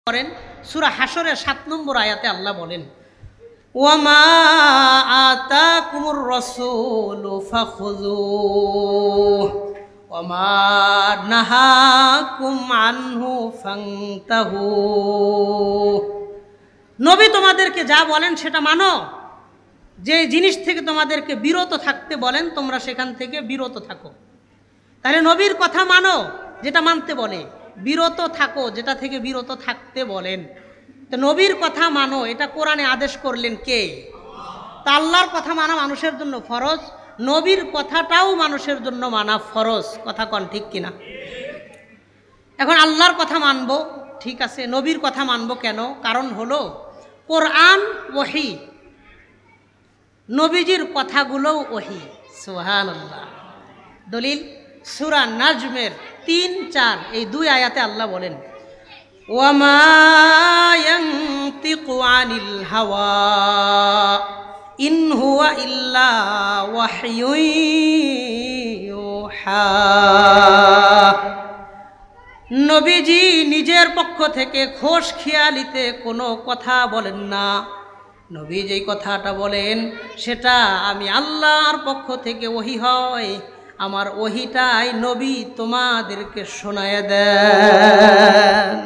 করেন সূরা হাশরের 7 নম্বর আয়াতে আল্লাহ বলেন, ওয়ামা আতাকুমুর রাসূলু ফাখুযুহু ওয়ামা নাহাকুম আনহু ফান্তাহু। নবী তোমাদেরকে যা বলেন সেটা মানো, যে জিনিস থেকে তোমাদেরকে বিরত থাকতে বলেন তোমরা সেখান থেকে বিরত থাকো। তাহলে নবীর কথা মানো যেটা মানতে বলে, বিরত থাকো যেটা থেকে বিরত থাকতে বলেন। তো নবীর কথা মানো, এটা কোরআনে আদেশ করলেন কে? তা আল্লাহর কথা মানা মানুষের জন্য ফরজ, নবীর কথাটাও মানুষের জন্য মানা ফরজ। কথা কন ঠিক কিনা? এখন আল্লাহর কথা মানবো, ঠিক আছে, নবীর কথা মানবো কেন? কারণ হলো কোরআন ওহী, নবীজির কথাগুলোও ওহী। সুবহানাল্লাহ। দলিল সূরা নাজমের 3-4 এই 2 আয়াতে আল্লাহ বলেন, ওয়ামা ইয়ানতিকু আনিল হাওয়া ইন হুয়া ইল্লা ওয়াহয়ুন ইউহা। নবীজি নিজের পক্ষ থেকে খোশ খেয়ালিতে কোনো কথা বলেন না। নবী যেই কথাটা বলেন সেটা আমি আল্লাহর পক্ষ থেকে ওহী হয়, আমার ওহীটাই নবী তোমাদেরকে শোনায় দেন।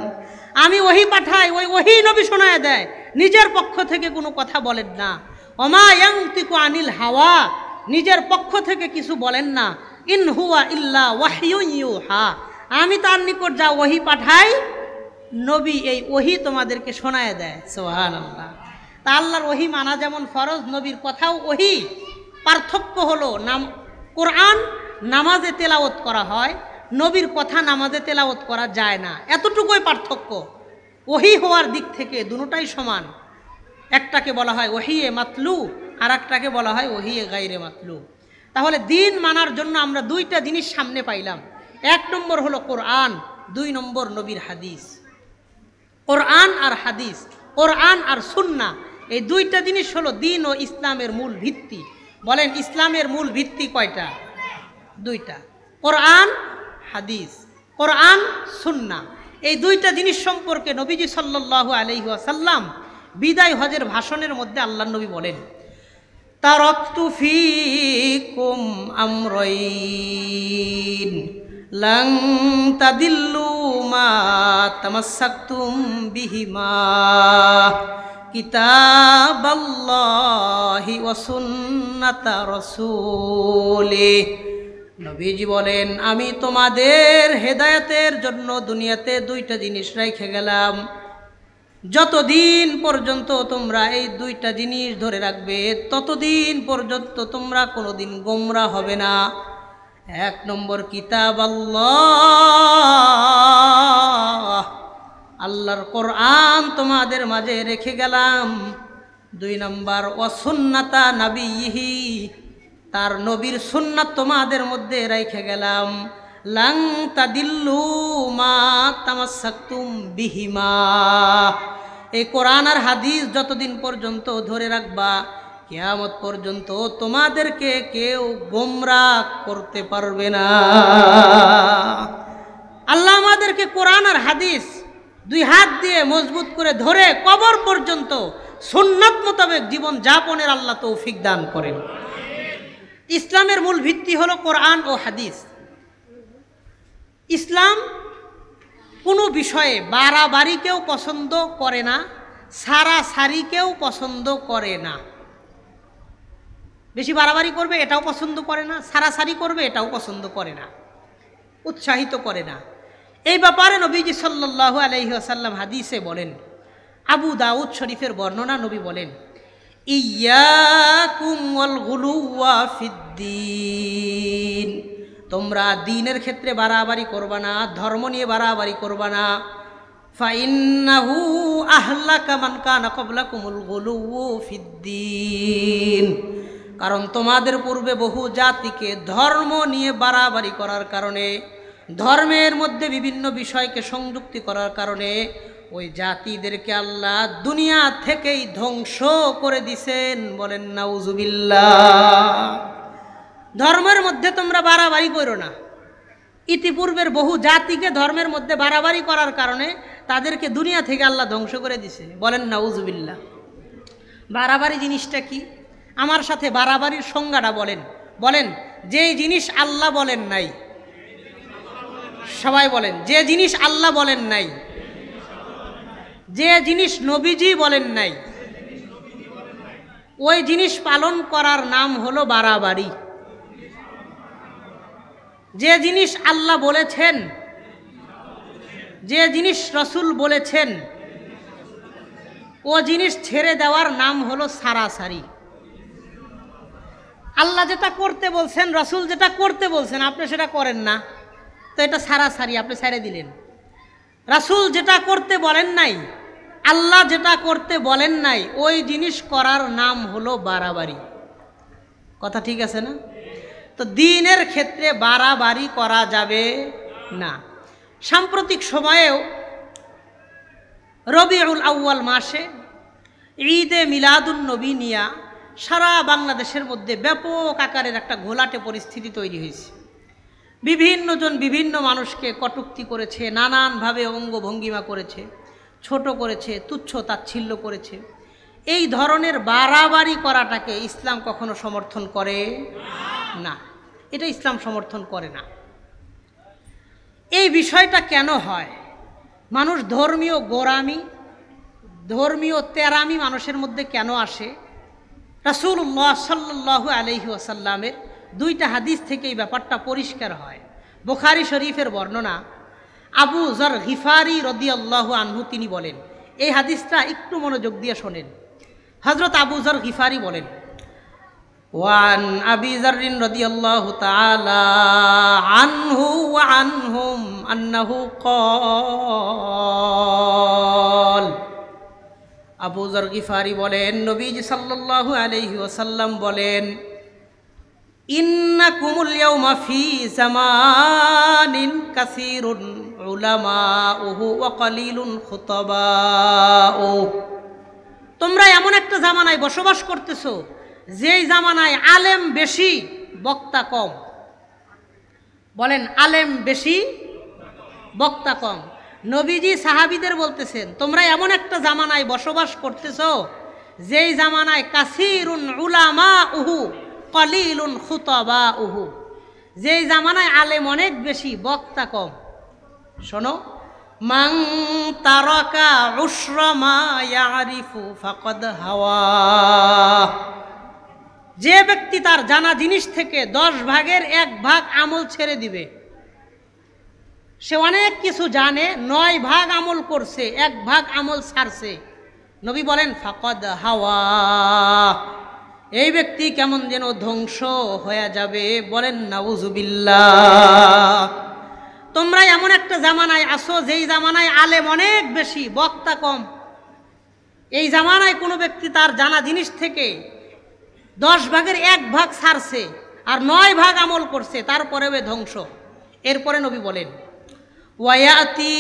আমি ওহী পাঠাই, ওই ওহী নবী শোনায় দেয়, নিজের পক্ষ থেকে কোনো কথা বলেন না। ওমা ইয়ানতিকু আনিল হাওয়া, নিজের পক্ষ থেকে কিছু বলেন না। ইন হুয়া ইল্লা ওয়াহয়ুন ইউহা, আমি তার নিকট যা ওহী পাঠাই নবী এই ওহী তোমাদেরকে শোনায় দেয়। সুবহানাল্লাহ। তা আল্লাহর ওহী মানা যেমন ফরজ, নবীর কথাও ওহী। পার্থক্য হলো কোরআন নামাজে তেলাওয়াত করা হয়, নবীর কথা নামাজে তেলাওয়াত করা যায় না, এতটুকুই পার্থক্য। ওহী হওয়ার দিক থেকে দুটোটাই সমান। একটাকে বলা হয় ওহিয়ে মাতলু, আর একটাকে বলা হয় ওহিয়ে গায়রে মাতলু। তাহলে দিন মানার জন্য আমরা 2টা জিনিস সামনে পাইলাম। 1 নম্বর হলো কোরআন, 2 নম্বর নবীর হাদিস। কোরআন আর হাদিস, কোরআন আর সুন্নাহ, এই 2টা জিনিস হলো দিন ও ইসলামের মূল ভিত্তি। বলেন ইসলামের মূল ভিত্তি কয়টা? 2টা, কোরআন হাদিস, কোরআন সুন্নাহ। এই 2টা জিনিস সম্পর্কে নবীজি সাল্লাল্লাহু আলাইহি ওয়াসাল্লাম বিদায় হজের ভাষণের মধ্যে আল্লাহর নবী বলেন, তারাকতু ফীকুম আমরাইন লান তাদিল্লু মা তামাসসাকতুম বিহিমা কিতাবাল্লাহি ওয়া সুন্নাতা রাসূলিহি। নবীজি বলেন, আমি তোমাদের হেদায়েতের জন্য দুনিয়াতে 2টা জিনিস রেখে গেলাম, যতদিন পর্যন্ত তোমরা এই 2টা জিনিস ধরে রাখবে ততদিন পর্যন্ত তোমরা কোনোদিন গোমরা হবে না। 1 নম্বর কিতাব আল্লাহ, আল্লাহর কোরআন তোমাদের মাঝে রেখে গেলাম। 2 নম্বর ওয়া সুন্নাতা নবিয়িহি, তার নবীর সুন্নাত তোমাদের মধ্যে রেখে গেলাম। লাং তাদিল্লু মা তামাসসাকতুম বিহিমা, এই কোরআন আর হাদিস যতদিন পর্যন্ত ধরে রাখবা কিয়ামত পর্যন্ত তোমাদেরকে কেউ গোমরাহ করতে পারবে না। আল্লাহ আমাদেরকে কোরআন আর হাদিস 2 হাত দিয়ে মজবুত করে ধরে কবর পর্যন্ত সুন্নাত মোতাবেক জীবন যাপনের আল্লাহ তৌফিক দান করেন। ইসলামের মূল ভিত্তি হলো কোরআন ও হাদিস। ইসলাম কোনো বিষয়ে বাড়াবাড়িকেও পছন্দ করে না, সারাসারিকেও পছন্দ করে না। বেশি বাড়াবাড়ি করবে এটাও পছন্দ করে না, সারাসারি করবে এটাও পছন্দ করে না, উৎসাহিত করে না। এই ব্যাপারে নবীজি সাল্লাল্লাহু আলাইহি ওয়াসাল্লাম হাদিসে বলেন, আবু দাউদ শরীফের বর্ণনা, নবী বলেন, ইয়াকুম ওয়াল গুলুওয়া ফিদ্দীন, তোমরা দ্বীনের ক্ষেত্রে বাড়াবাড়ি করবা না, ধর্ম নিয়ে বাড়াবাড়ি করবা না। ফাইন্নাহু আহলাকা মান কানা ক্বাবলাকুমুল গুলুউ ফিদ্দীন, কারণ তোমাদের পূর্বে বহু জাতিকে ধর্ম নিয়ে বাড়াবাড়ি করার কারণে, ধর্মের মধ্যে বিভিন্ন বিষয়কে সংযুক্তি করার কারণে ওই জাতিদেরকে আল্লাহ দুনিয়া থেকেই ধ্বংস করে দিছেন। বলেন নাউজুবিল্লাহ। ধর্মের মধ্যে তোমরা বাড়াবাড়ি করো না। ইতিপূর্বের বহু জাতিকে ধর্মের মধ্যে বাড়াবাড়ি করার কারণে তাদেরকে দুনিয়া থেকে আল্লাহ ধ্বংস করে দিছে। বলেন নাউজুবিল্লাহ। বাড়াবাড়ি জিনিসটা কি? আমার সাথে বাড়াবাড়ির সংজ্ঞাটা বলেন। বলেন, যেই জিনিস আল্লাহ বলেন নাই। সবাই বলেন, যে জিনিস আল্লাহ বলেন নাই, যে জিনিস নবীজি বলেন নাই, ওই জিনিস পালন করার নাম হলো বাড়াবাড়ি। যে জিনিস আল্লাহ বলেছেন, যে জিনিস রসুল বলেছেন, ও জিনিস ছেড়ে দেওয়ার নাম হলো সারাসারি। আল্লাহ যেটা করতে বলছেন, রসুল যেটা করতে বলছেন, আপনি সেটা করেন না, তো এটা সারাসারি, আপনি ছেড়ে দিলেন। রসুল যেটা করতে বলেন নাই, আল্লাহ যেটা করতে বলেন নাই, ওই জিনিস করার নাম হলো বাড়াবাড়ি। কথা ঠিক আছে না? তো দ্বীনের ক্ষেত্রে বাড়াবাড়ি করা যাবে না। সাম্প্রতিক সময়েও রবিউল আউয়াল মাসে ঈদে মিলাদুন নবী নিয়া সারা বাংলাদেশের মধ্যে ব্যাপক আকারের একটা ঘোলাটে পরিস্থিতি তৈরি হয়েছে। বিভিন্ন জন বিভিন্ন মানুষকে কটূক্তি করেছে, নানানভাবে অঙ্গভঙ্গিমা করেছে, ছোট করেছে, তুচ্ছ তাচ্ছিল্য করেছে। এই ধরনের বাড়াবাড়ি করাটাকে ইসলাম কখনো সমর্থন করে না। এটা ইসলাম সমর্থন করে না। এই বিষয়টা কেন হয়? মানুষ ধর্মীয় গোরামি, ধর্মীয় তেরামি মানুষের মধ্যে কেন আসে? রাসূলুল্লাহ সাল্লাল্লাহু আলাইহি ওয়াসাল্লামের দুইটা হাদিস থেকে এই ব্যাপারটা পরিষ্কার হয়। বুখারী শরীফের বর্ণনা, আবু যর গিফারি রাদিয়াল্লাহু আনহু তিনি বলেন, এই হাদিসটা একটু মনোযোগ দিয়ে শোনেন। হযরত আবু যর গিফারি বলেন, ওয়ান আবি যররিন রাদিয়াল্লাহু তাআলা আনহু ওয়া আনহুম আন্নাহু ক্বাল, আবু যর গিফারি বলেন, নবীজি সাল্লাল্লাহু আলাইহি ওয়াসাল্লাম বলেন, ইন্নাকুমুল ইয়াউমা ফি জামানিন কাসীরুন উলামাউহু ওয়া কালিলুন খুতাবাউ, তোমরা এমন একটা জামানায় বসবাস করতেছো যেই জামানায় আলেম বেশি বক্তা কম। বলেন, আলেম বেশি বক্তা কম। নবীজি সাহাবীদের বলতেছেন, তোমরা এমন একটা জামানায় বসবাস করতেছো যেই জামানায় কাসীরুন উলামাউহু কালিলুন খুতাবাউহু, যেই জামানায় আলেম অনেক বেশি বক্তা কম। শোনো, মান তারাকা উশরা মা ইয়ারিফু ফাকাদ হাওয়া, যে ব্যক্তি তার জানা জিনিস থেকে 10 ভাগের 1 ভাগ আমল ছেড়ে দিবে, সে অনেক কিছু জানে, 9 ভাগ আমল করছে, 1 ভাগ আমল ছাড়ছে। নবী বলেন ফাকাদ হাওয়া, এই ব্যক্তি কেমন যেন ধ্বংস হয়ে যাবে। বলেন নাউজুবিল্লাহ। তোমরা এমন একটা জামানায় আসো যেই জামানায় আলেম অনেক বেশি বক্তা কম। এই জামানায় কোনো ব্যক্তি তার জানা জিনিস থেকে 10 ভাগের 1 ভাগ ছাড়ছে আর 9 ভাগ আমল করছে, তারপরেও ধ্বংস। এরপরে নবী বলেন, ওয়ায়াতি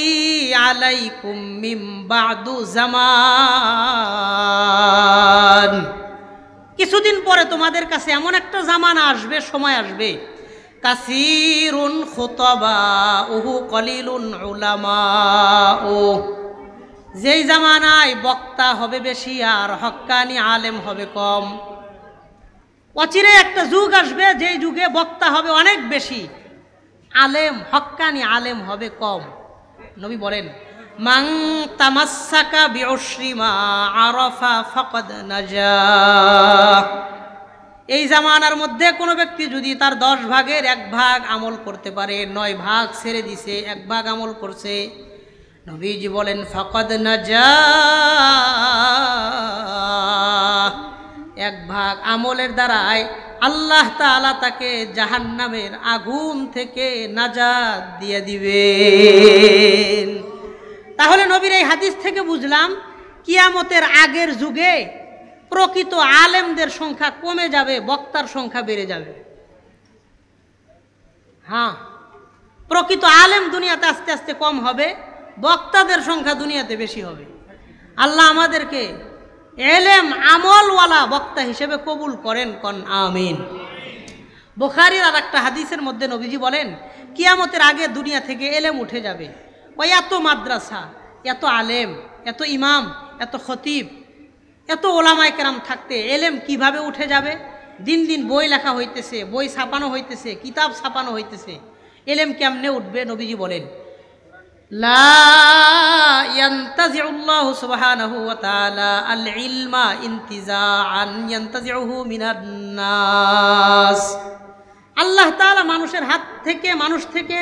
আলাইকুম মিন বাদু জামান, কিছুদিন পরে তোমাদের কাছে এমন একটা জামানা আসবে, সময় আসবে, কাসীরুন খুতাবাউহু কালিলুন উলামাউ, যেই জামানায় বক্তা হবে বেশি আর হক্কানি আলেম হবে কম। অচিরে একটা যুগ আসবে যেই যুগে বক্তা হবে অনেক বেশি, আলেম হক্কানি আলেম হবে কম। নবী বলেন, মান তামাসসাকা বিউশরি মা আরাফা ফাকাদ নাজা, এই জামানার মধ্যে কোনো ব্যক্তি যদি তার 10 ভাগের 1 ভাগ আমল করতে পারে, 9 ভাগ ছেড়ে দিছে, 1 ভাগ আমল করছে, নবীজি বলেন ফাকাদ নাজা, 1 ভাগ আমলের দ্বারায় আল্লাহ তাআলা তাকে জাহান্নামের আগুন থেকে নাজাত দিয়ে দিবেন। তাহলে নবীর এই হাদিস থেকে বুঝলাম কিয়ামতের আগের যুগে প্রকৃত আলেমদের সংখ্যা কমে যাবে, বক্তার সংখ্যা বেড়ে যাবে। হ্যাঁ, প্রকৃত আলেম দুনিয়াতে আস্তে আস্তে কম হবে, বক্তাদের সংখ্যা দুনিয়াতে বেশি হবে। আল্লাহ আমাদেরকে এলেম আমলওয়ালা বক্তা হিসেবে কবুল করেন, কোন আমিন। বুখারীর আর একটা হাদিসের মধ্যে নবীজি বলেন, কিয়ামতের আগে দুনিয়া থেকে এলেম উঠে যাবে। ওই এত মাদ্রাসা, এত আলেম, এত ইমাম, এত খতিব, এত ওলামায়ে কেরাম থাকতে এলেম কিভাবে উঠে যাবে? দিন দিন বই লেখা হইতেছে, বই ছাপানো হইতেছে, কিতাব ছাপানো হইতেছে, এলেম কেমনে উঠবে? নবীজি বলেন লা ইয়ান্তাজিউল্লাহু সুবহানাহু ওয়া তাআলা আল ইলমা ইনতিজাআন ইয়ান্তাজিউহু মিনান নাস। আল্লাহ তাআলা মানুষের হাত থেকে, মানুষ থেকে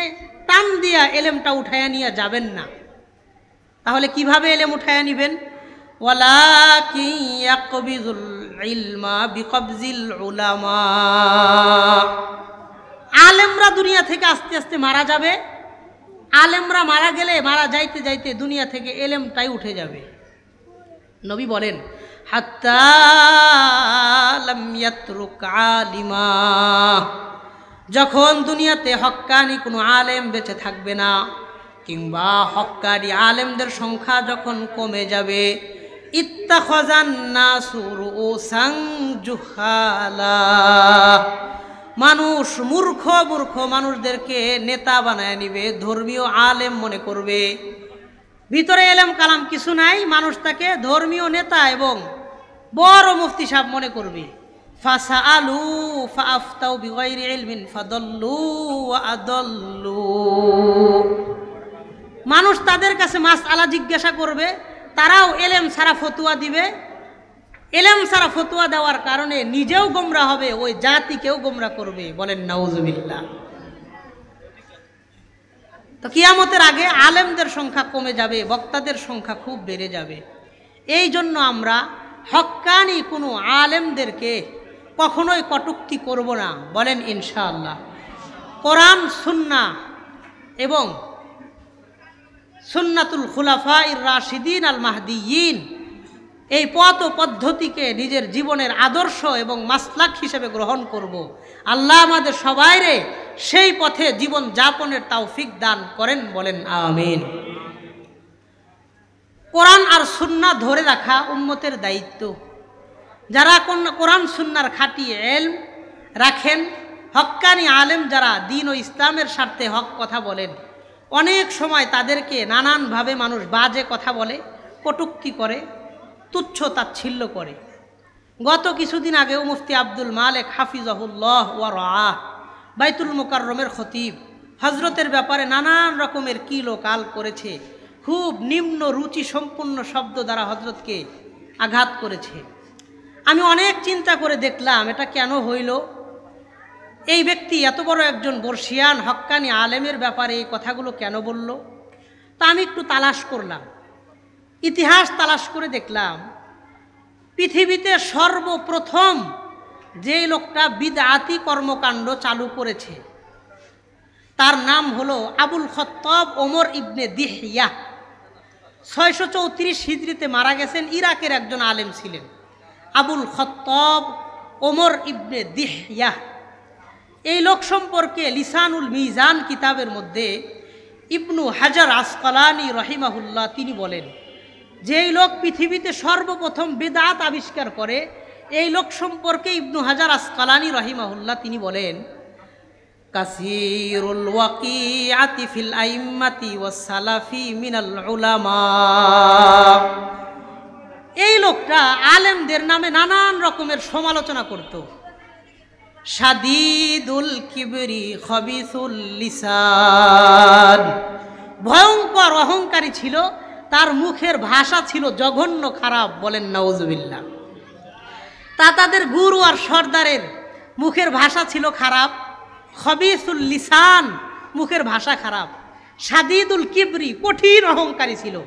টান দিয়া এলেমটা উঠায়া নিয়ে যাবেন না। তাহলে কিভাবে এলেম উঠায়া নিবেন? ওয়ালাকিন ইয়াকবিজুল ইলমা বিকবজিল উলামা। আলেমরা দুনিয়া থেকে আস্তে আস্তে মারা যাবে। আলেমরা মারা গেলে, মারা যাইতে যাইতে দুনিয়া থেকে এলেমটাই উঠে যাবে। নবী বলেন হাত্তা লাম ইয়াতরুক আলিমা। যখন দুনিয়াতে হক্কানি কোনো আলেম বেঁচে থাকবে না, কিংবা হক্কানি আলেমদের সংখ্যা যখন কমে যাবে, ইত্তাখাযান নাসু রুউসান জুহালা। মানুষ মূর্খ মূর্খ মানুষদেরকে নেতা বানায় নিবে, ধর্মীয় আলেম মনে করবে। ভিতরে এলেম কালাম কিছু নাই, মানুষ তাকে ধর্মীয় নেতা এবং বড় মুফতি সাহেব মনে করবে। ফাসাআলু ফাআফতাউ বিগাইরি ইলমিন ফাদাল্লু ওয়া আদাল্লু। মানুষ তাদের কাছে মাসআলা জিজ্ঞাসা করবে, তারাও এলেম ছাড়া ফতোয়া দিবে। এলেম ছাড়া ফতোয়া দেওয়ার কারণে নিজেও গোমরা হবে, ওই জাতিকেও গোমরা করবে। বলেন নাউজুবিল্লাহ। তো কিয়ামতের আগে আলেমদের সংখ্যা কমে যাবে, বক্তাদের সংখ্যা খুব বেড়ে যাবে। এই জন্য আমরা হক্কানি কোনো আলেমদেরকে কখনোই কটূক্তি করব না। বলেন ইনশাআল্লাহ। কোরআন সুন্নাহ এবং সুন্নাতুল খুলাফায়ে রাশিদিন আল মাহদিয়িন, এই পথ ও পদ্ধতিকে নিজের জীবনের আদর্শ এবং মাসলাক হিসেবে গ্রহণ করব। আল্লাহ আমাদের সবাইরে সেই পথে জীবন যাপনের তৌফিক দান করেন। বলেন আমিন। কোরআন আর সুন্নাহ ধরে রাখা উম্মতের দায়িত্ব। যারা কোরআন সুন্নাহর খাঁটি ইলম রাখেন, হক্কানি আলেম যারা দ্বীন ও ইসলামের স্বার্থে হক কথা বলেন, অনেক সময় তাদেরকে নানানভাবে মানুষ বাজে কথা বলে, কটূক্তি করে, তুচ্ছ তাচ্ছিল্য করে। গত কিছুদিন আগেও মুফতি আব্দুল মালেক হাফিজাহুল্লাহ ওয়া রাআহ, বাইতুল মুকাররমের খতিব, হজরতের ব্যাপারে নানান রকমের কিলোকাল করেছে। খুব নিম্ন রুচি সম্পূর্ণ শব্দ দ্বারা হজরতকে আঘাত করেছে। আমি অনেক চিন্তা করে দেখলাম এটা কেন হইল। এই ব্যক্তি এত বড় একজন বর্ষিয়ান হক্কানি আলেমের ব্যাপারে এই কথাগুলো কেন বলল? তা আমি একটু তালাশ করলাম, ইতিহাস তালাশ করে দেখলাম পৃথিবীতে সর্বপ্রথম যে লোকটা বিদআতি কর্মকাণ্ড চালু করেছে তার নাম হলো আবুল খত্তাব ওমর ইবনে দিহইয়া। 634 হিজরিতে মারা গেছেন। ইরাকের একজন আলেম ছিলেন আবুল খত্তাব ওমর ইবনে দিহইয়া। এই লোক সম্পর্কে লিসানুল মিজান কিতাবের মধ্যে ইবনু হাজার আসকালানি রহিমাহুল্লাহ তিনি বলেন যে এই লোক পৃথিবীতে সর্বপ্রথম বিদআত আবিষ্কার করে। এই লোক সম্পর্কে ইবনু হাজার আসকালানি রহিমাহুল্লাহ তিনি বলেন কাসীরুল ওয়াকিআতি ফিল আইম্মাতি ওয়াস সালাফি মিনাল উলামা। এই লোকটা আলেমদের নামে নানান রকমের সমালোচনা করত। শাদীদুল কিবরি খবিসুল লিসান, ভয়ঙ্কর অহংকারী ছিল, তার মুখের ভাষা ছিল জঘন্য খারাপ। বলেন নাউজুবিল্লাহ। তা তাদের গুরু আর সর্দারের মুখের ভাষা ছিল খারাপ। খবিসুল লিসান, মুখের ভাষা খারাপ। শাদীদুল কিবরি, কঠিন অহংকারী ছিল।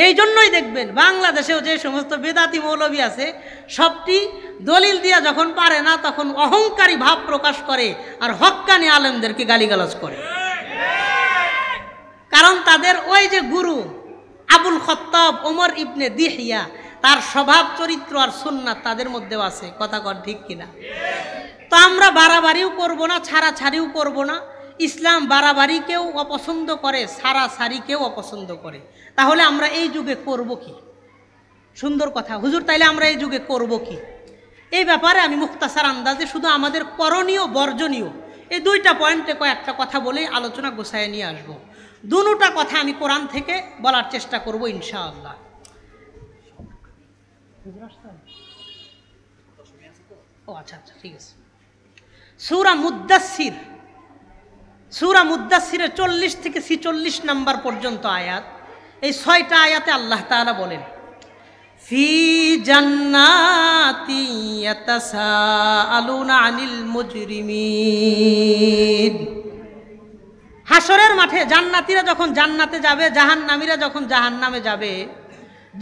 এই জন্যই দেখবেন বাংলাদেশেও যে সমস্ত বেদাতি মৌলবী আছে সবটি দলিল দিয়া যখন পারে না তখন অহংকারী ভাব প্রকাশ করে আর হক্কানি আলেমদেরকে গালিগালাজ করে। কারণ তাদের ওই যে গুরু আবুল খত্তাব ওমর ইবনে দিহইয়া, তার স্বভাব চরিত্র আর সুন্নাত তাদের মধ্যেও আছে। কথা কর ঠিক কিনা? তো আমরা বাড়াবাড়িও করব না, ছাড়াছাড়িও করব না। ইসলাম বাড়াবাড়িকেও অপছন্দ করে, ছাড়াছাড়িকেও অপছন্দ করে। তাহলে আমরা এই যুগে করব কি? সুন্দর কথা হুজুর, তাইলে আমরা এই যুগে করব কি? এই ব্যাপারে আমি মুখতাসার আন্দাজে শুধু আমাদের করণীয় বর্জনীয় এই দুইটা পয়েন্টে কয়েকটা কথা বলেই আলোচনা গোছায় নিয়ে আসব। দুটোটা কথা আমি কোরআন থেকে বলার চেষ্টা করব ইনশাআল্লাহ। ও আচ্ছা আচ্ছা, ঠিক আছে। সূরা মুদ্দাসসির, সূরা মুদ্দাসসিরের 40 থেকে 46 নম্বর পর্যন্ত আয়াত। এই 6টা আয়াতে আল্লাহ তাআলা বলেন, ফি জান্নাতি ইয়াতাসাআলুনা আনিল মুজরিমিন। হাসরের মাঠে জান্নাতীরা যখন জান্নাতে যাবে, জাহান্নামীরা যখন জাহান্নামে যাবে,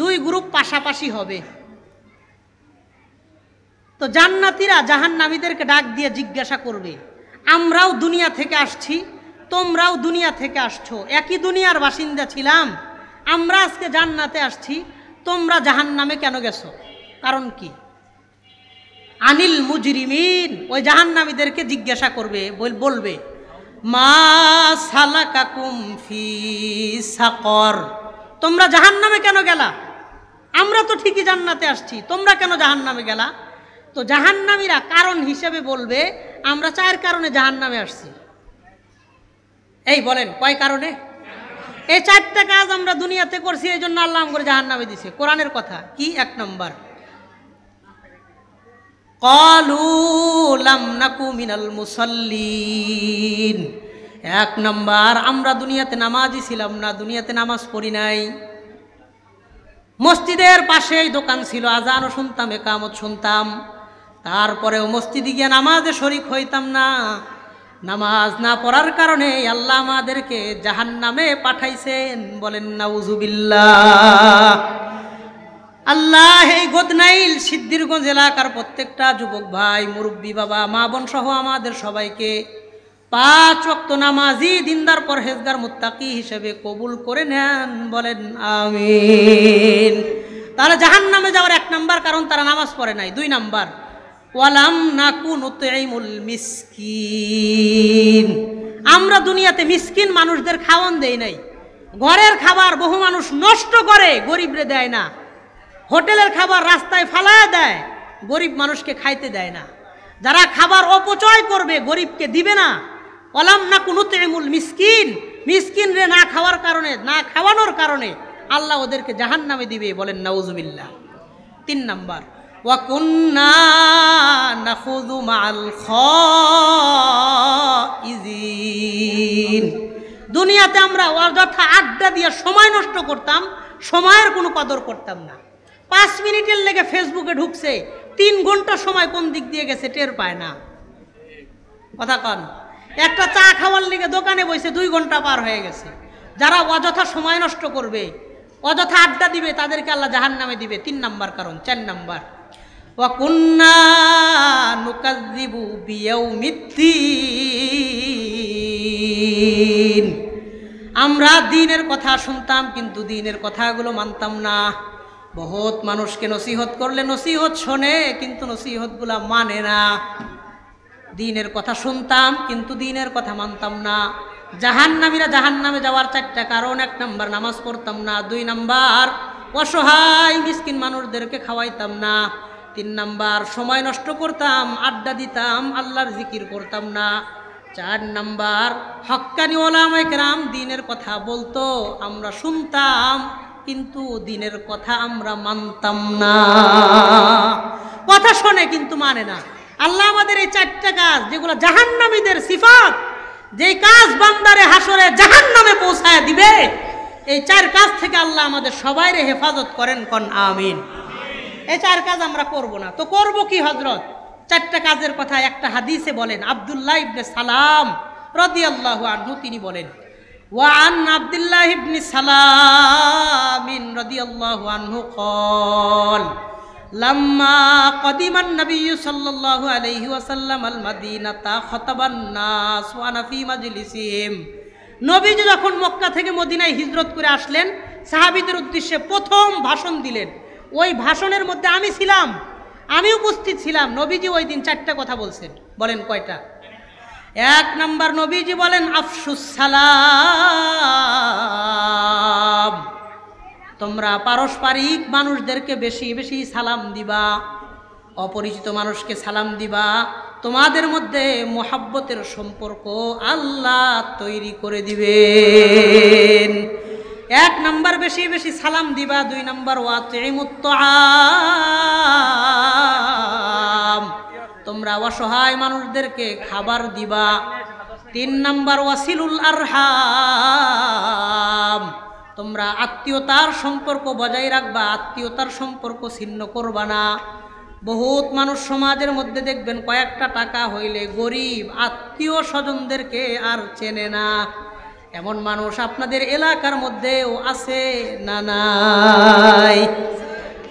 দুই গ্রুপ পাশাপাশি হবে। তো জান্নাতীরা জাহান্নামীদেরকে ডাক দিয়ে জিজ্ঞাসা করবে, আমরাও দুনিয়া থেকে আসছি, তোমরাও দুনিয়া থেকে আসছো, একই দুনিয়ার বাসিন্দা ছিলাম, আমরা আজকে জান্নাতে আসছি, তোমরা জাহান্নামে কেন গেছো, কারণ কি? আনিল মুজরিমিন, ওই জাহান্নামীদেরকে জিজ্ঞাসা করবে, বলবে মা সালাকাকুম ফি সাকর, তোমরা জাহান্নামে কেন গেলা? আমরা তো ঠিকই জান্নাতে আসছি, তোমরা কেন জাহান্নামে গেলা? তো জাহান্নামীরা কারণ হিসেবে বলবে, আমরা 4 কারণে জাহান্নামে আসছি। এই বলেন কয় কারণে? এই 4টা কাজ আমরা দুনিয়াতে করছি, এই জন্য আল্লাহ আমাকে জাহান্নামে দিছে। কোরআনের কথা কি? 1 নম্বর, ক্বালু লাম নাকু মিনাল মুসাল্লিন। 1 নম্বর, আমরা দুনিয়াতে নামাজি ছিলাম না, দুনিয়াতে নামাজ পড়ি নাই। মসজিদের পাশেই দোকান ছিল, আজানও শুনতাম, একামত শুনতাম, তারপরেও মসজিদে গিয়ে নামাজে শরীক হইতাম না। নামাজ না পড়ার কারণে আল্লাহ আমাদেরকে জাহান্নামে পাঠাইছেন। বলেন নাউজুবিল্লাহ। আল্লাহ এই গদনাইল সিদ্ধিরগঞ্জ এলাকার প্রত্যেকটা যুবক ভাই, মুরব্বী বাবা, মা বোন সহ আমাদের সবাইকে 5 ওয়াক্ত নামাজি, দিনদার, পরহেজগার, মুত্তাকি হিসেবে কবুল করে নেন। বলেন আমিন। তাহলে জাহান্নামে যাওয়ার 1 নম্বর কারণ, তারা নামাজ পড়ে নাই। 2 নম্বর, ওয়ালাম নাকু নুতঈমুল মিসকিন, আমরা দুনিয়াতে মিসকিন মানুষদের খাওয়ান দেই নাই। ঘরের খাবার বহু মানুষ নষ্ট করে, গরিবরে দেয় না। হোটেলের খাবার রাস্তায় ফালায় দেয়, গরিব মানুষকে খাইতে দেয় না। যারা খাবার অপচয় করবে, গরিবকে দিবে না। ওয়ালাম নাকু নুতঈমুল মিসকিন, মিসকিন রে না খাওয়ার কারণে, না খাওয়ানোর কারণে আল্লাহ ওদেরকে জাহান্নামে দিবে। বলেন নাউজুবিল্লাহ। 3 নম্বর, ওয়া কুন্না নাখুযু মাআল খাইজিন, দুনিয়াতে আমরা অযথা আড্ডা দিয়ে সময় নষ্ট করতাম, সময়ের কোনো কদর করতাম না। 5 মিনিটের লেগে ফেসবুকে ঢুকছে, 3 ঘন্টা সময় কোন দিক দিয়ে গেছে টের পায় না। কথা কন। একটা চা খাওয়ার লেগে দোকানে বসে 2 ঘন্টা পার হয়ে গেছে। যারা অযথা সময় নষ্ট করবে, অযথা আড্ডা দিবে, তাদেরকে আল্লাহ জাহান্নামে দিবে। 3 নম্বর কারণ। 4 নম্বর, ওয়া কুন্না নুকাযযিবু বিয়াউমিদ্দিন, আমরা দিনের কথা শুনতাম কিন্তু দিনের কথাগুলো মানতাম না। বহুত মানুষকে নসিহত করলে নসিহত শোনে, কিন্তু নসিহতগুলা মানে না। দিনের কথা শুনতাম কিন্তু দিনের কথা মানতাম না। জাহান্নামীরা জাহান্নামে যাওয়ার 4টা কারণ। 1 নম্বর, নামাজ পড়তাম না। 2 নম্বর, অসহায় মিসকিন মানুষদেরকে খাওয়াইতাম না। 3 নম্বর, সময় নষ্ট করতাম, আড্ডা দিতাম, আল্লাহর জিকির করতাম না। 4 নম্বর, হক্কানি ওলামায়ে কেরাম দিনের কথা বলতো, আমরা শুনতাম কিন্তু দিনের কথা আমরা মানতাম না। কথা শোনে কিন্তু মানে না। আল্লাহ আমাদের এই 4টা কাজ, যেগুলো জাহান্নামীদের সিফাত, যেই কাজ বান্দারে হাসরে জাহান্নামে পৌঁছায় দিবে, এই 4 কাজ থেকে আল্লাহ আমাদের সবাইরে হেফাজত করেন। কোন আমিন। এই 4 কাজ আমরা করব না, তো করব কি হযরত? 4টা কাজের কথা একটা হাদিসে বলেন। আব্দুল্লাহ ইবনে সালাম রাদিয়াল্লাহু আনহু তিনি বলেন, ওয়া আন আব্দুল্লাহ ইবনে সালাম রাদিয়াল্লাহু আনহু قال লাম্মা কদিমান নবী সাল্লাল্লাহু আলাইহি ওয়াসাল্লাম আল মদিনাতা খাতাবান নাস ওয়া আনা ফি মাজলিসিহিম, নবীজি যখন মক্কা থেকে মদিনায় হিজরত করে আসলেন, সাহাবীদের উদ্দেশ্যে প্রথম ভাষণ দিলেন। ওই ভাষণের মধ্যে আমি ছিলাম, আমি উপস্থিত ছিলাম। নবীজি ওই দিন 4টা কথা বলছেন। বলেন কয়টা? 1 নম্বর, নবীজি বলেন আফশুস সালাম, তোমরা পারস্পরিক মানুষদেরকে বেশি বেশি সালাম দিবা, অপরিচিত মানুষকে সালাম দিবা, তোমাদের মধ্যে মোহাব্বতের সম্পর্ক আল্লাহ তৈরি করে দিবেন। 1 নাম্বার বেশি বেশি সালাম দিবা। 2 নাম্বার ওয়াতিমুত তাআম, তোমরা অসহায় মানুষদেরকে খাবার দিবা। 3 নাম্বার ওয়াসিলুল আরহাম, তোমরা আত্মীয়তার সম্পর্ক বজায় রাখবা, আত্মীয়তার সম্পর্ক ছিন্ন করবা না। বহুত মানুষ সমাজের মধ্যে দেখবেন কয়েকটা টাকা হইলে গরিব আত্মীয় স্বজনদেরকে আর চেনে না। এমন মানুষ আপনাদের এলাকার মধ্যেও আছে না নাই?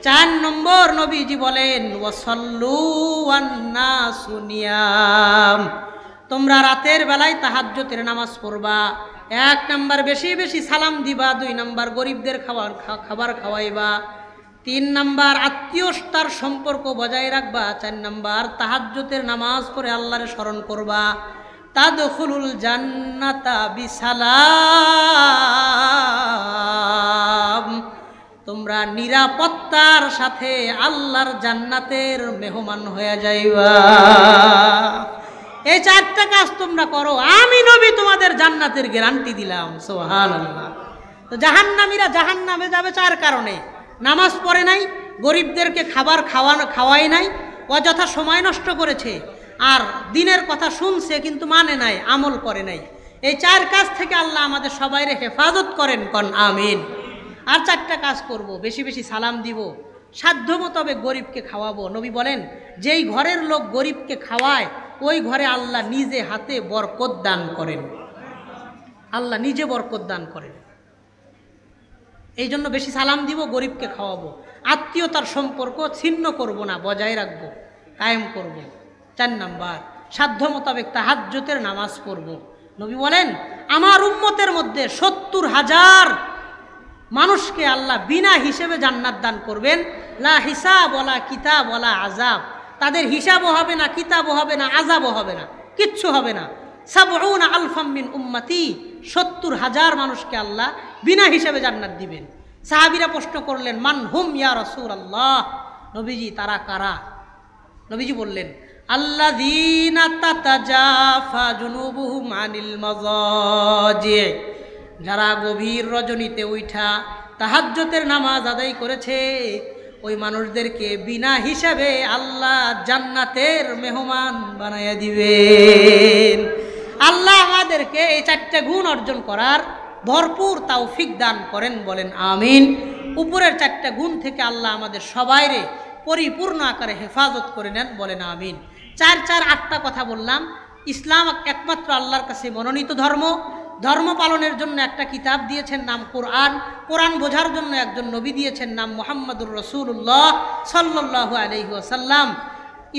4 নম্বর নবীজি বলেন ওয়াসাল্লু ওয়ান নাসু নিয়াম, তোমরা রাতের বেলায় তাহাজ্জুদের নামাজ পড়বা। 1 নাম্বার বেশি বেশি সালাম দিবা। 2 নাম্বার গরিবদের খাবার খাওয়াইবা। 3 নাম্বার আত্মীয়তার সম্পর্ক বজায় রাখবা। 4 নাম্বার তাহাজ্জুদের নামাজ পড়ে আল্লাহরে স্মরণ করবা। তাদখুলুল জান্নাতা বিসালাম, তোমরা নিরাপত্তার সাথে আল্লাহর জান্নাতের মেহমান হয়ে যাইবা। এই 4টা কাজ তোমরা করো, আমি নবী তোমাদের জান্নাতের গ্যারান্টি দিলাম। সুবহানাল্লাহ। তো জাহান্নামীরা জাহান্নামে যাবে 4 কারণে। নামাজ পড়ে নাই, গরিবদেরকে খাবার খাওয়ায় নাই, অযথা সময় নষ্ট করেছে, আর দিনের কথা শুনছে কিন্তু মানে নাই, আমল করে নাই। এই 4 কাজ থেকে আল্লাহ আমাদের সবাইরে হেফাজত করেন, কোন আমিন। আর 4টা কাজ করব, বেশি বেশি সালাম দিব, সাধ্য মোতাবেক গরিবকে খাওয়াবো। নবী বলেন যেই ঘরের লোক গরিবকে খাওয়ায় ওই ঘরে আল্লাহ নিজে হাতে বরকত দান করেন, আল্লাহ নিজে বরকত দান করেন। এই জন্য বেশি সালাম দিব, গরিবকে খাওয়াবো, আত্মীয়তার সম্পর্ক ছিন্ন করব না, বজায় রাখবো, কায়েম করব। 4 নাম্বার সাধ্য মোতাবেক তাহাজ্জুদের নামাজ পড়ব। নবী বলেন আমার উম্মতের মধ্যে 70,000 মানুষকে আল্লাহ বিনা হিসেবে জান্নাত দান করবেন। লা হিসাব ওয়ালা কিতাব ওয়ালা আযাব, তাদের হিসাবও হবে না, কিতাবও হবে না, আযাবও হবে না, কিচ্ছু হবে না। 70 আলফাম মিন উম্মতি, 70,000 মানুষকে আল্লাহ বিনা হিসেবে জান্নাত দিবেন। সাহাবীরা প্রশ্ন করলেন মান হুম ইয়া রাসূলুল্লাহ, নবীজি তারা কারা? নবীজি বললেন আল্লাযীনা তাতাজাফা জুনুবুহুম আনিল মাযাজি, যারা গভীর রজনীতে উঠা তাহাজ্জুদের নামাজ আদায় করেছে ওই মানুষদেরকে বিনা হিসাবে আল্লাহ জান্নাতের মেহমান বানায়া দিবেন। আল্লাহ আমাদেরকে এই 4টা গুণ অর্জন করার ভরপুর তৌফিক দান করেন, বলেন আমিন। উপরের 4টা গুণ থেকে আল্লাহ আমাদের সবাইরে পরিপূর্ণ আকারে হেফাজত করে নেন, বলেন আমিন। 4 8টা কথা বললাম। ইসলাম একমাত্র আল্লাহর কাছে মনোনীত ধর্ম। ধর্ম পালনের জন্য একটা কিতাব দিয়েছেন নাম কোরআন, কোরআন বোঝার জন্য একজন নবী দিয়েছেন নাম মুহাম্মদুর রাসূলুল্লাহ সাল্লাল্লাহু আলাইহি ওয়াসাল্লাম।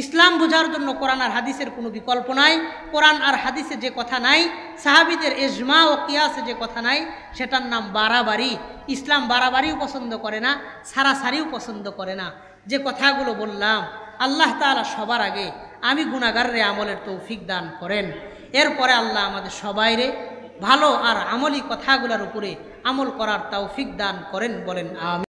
ইসলাম বোঝার জন্য কোরআন আর হাদিসের কোনো বিকল্প নাই। কোরআন আর হাদিসে যে কথা নাই, সাহাবীদের ইজমা ও কিয়াসে যে কথা নাই, সেটার নাম বাড়াবাড়ি। ইসলাম বাড়াবাড়িও পছন্দ করে না, সারাসারিও পছন্দ করে না। যে কথাগুলো বললাম আল্লাহ তাআলা সবার আগে আমি গুনাহগাররে আমলের তৌফিক দান করেন। এরপরে আল্লাহ আমাদের সবাইরে ভালো আর আমলি কথাগুলোর উপরে আমল করার তৌফিক দান করেন, বলেন আমিন।